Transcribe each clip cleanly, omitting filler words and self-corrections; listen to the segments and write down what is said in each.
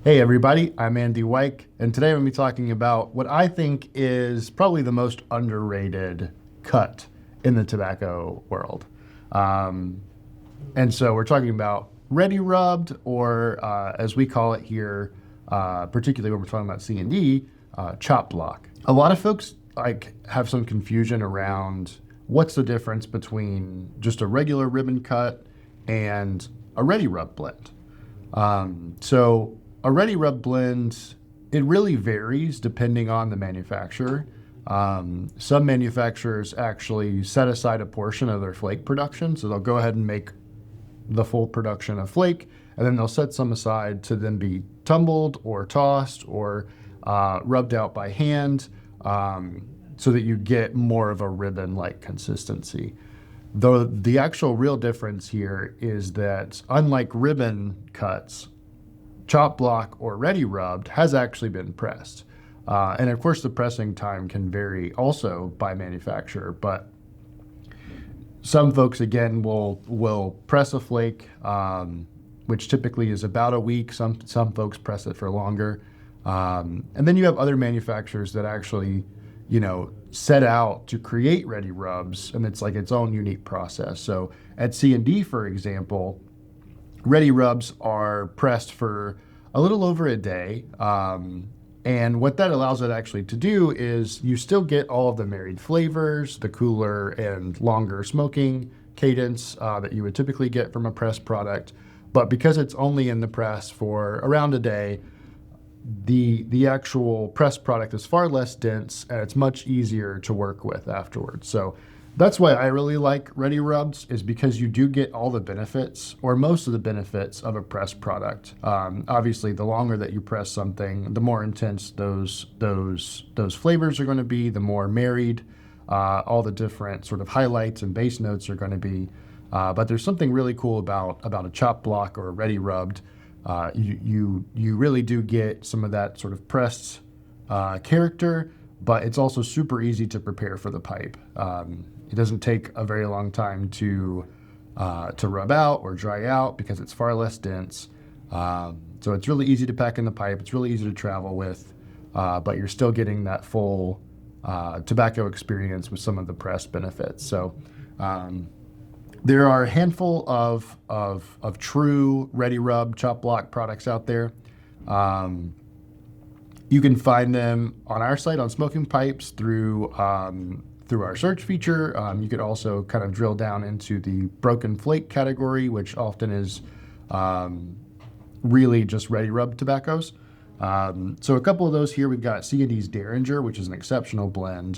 Hey everybody, I'm Andy Wike, and today I'm going to be talking about what I think is probably the most underrated cut in the tobacco world. Um, and so we're talking about ready rubbed, or as we call it here, particularly when we're talking about C&D, chop block. A lot of folks have some confusion around what's the difference between just a regular ribbon cut and a ready rub blend. So a ready rub blend, it really varies depending on the manufacturer. Some manufacturers actually set aside a portion of their flake production, so they'll go ahead and make the full production of flake, and then they'll set some aside to then be tumbled or tossed or rubbed out by hand, so that you get more of a ribbon-like consistency. Though the actual real difference here is that unlike ribbon cuts, chop block or ready rubbed has actually been pressed. And of course, the pressing time can vary also by manufacturer, but some folks again will press a flake, which typically is about a week. Some folks press it for longer, and then you have other manufacturers that actually, set out to create ready rubs, and it's like its own unique process. So at C&D, for example, ready rubs are pressed for a little over a day. And what that allows it actually to do is you still get all of the married flavors, the cooler and longer smoking cadence that you would typically get from a pressed product. But because it's only in the press for around a day, the actual pressed product is far less dense and it's much easier to work with afterwards. So that's why I really like ready rubs, is because you do get all the benefits, or most of the benefits, of a pressed product. Obviously, the longer that you press something, the more intense those flavors are going to be, the more married, all the different sort of highlights and base notes are going to be. But there's something really cool about a chop block or a ready rubbed. You really do get some of that sort of pressed character, but it's also super easy to prepare for the pipe. It doesn't take a very long time to rub out or dry out because it's far less dense. So it's really easy to pack in the pipe. It's really easy to travel with, but you're still getting that full tobacco experience with some of the pressed benefits. So there are a handful of true ready rub chop block products out there. You can find them on our site on Smokingpipes through our search feature. You could also kind of drill down into the broken flake category, which often is really just ready rub tobaccos. So a couple of those here, we've got C&D's Derringer, which is an exceptional blend.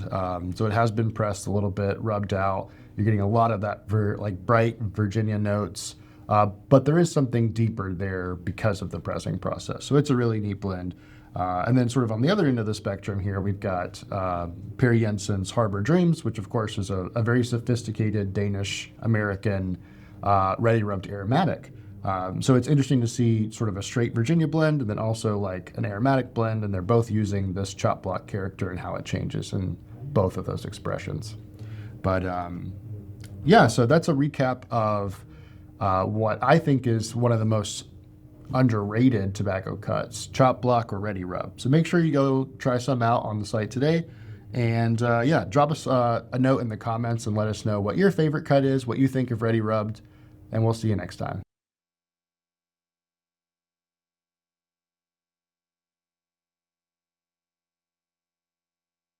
So it has been pressed a little bit, rubbed out. You're getting a lot of that bright Virginia notes, but there is something deeper there because of the pressing process. So it's a really neat blend. And then sort of on the other end of the spectrum here, we've got Per Jensen's Harbor Dreams, which of course is a very sophisticated Danish-American ready rubbed aromatic. So it's interesting to see sort of a straight Virginia blend and then also like an aromatic blend, and they're both using this chop block character and how it changes in both of those expressions. But yeah, so that's a recap of what I think is one of the most underrated tobacco cuts, chop block or ready rub. So make sure you go try some out on the site today. And yeah, drop us a note in the comments and let us know what your favorite cut is, what you think of ready rubbed, and we'll see you next time.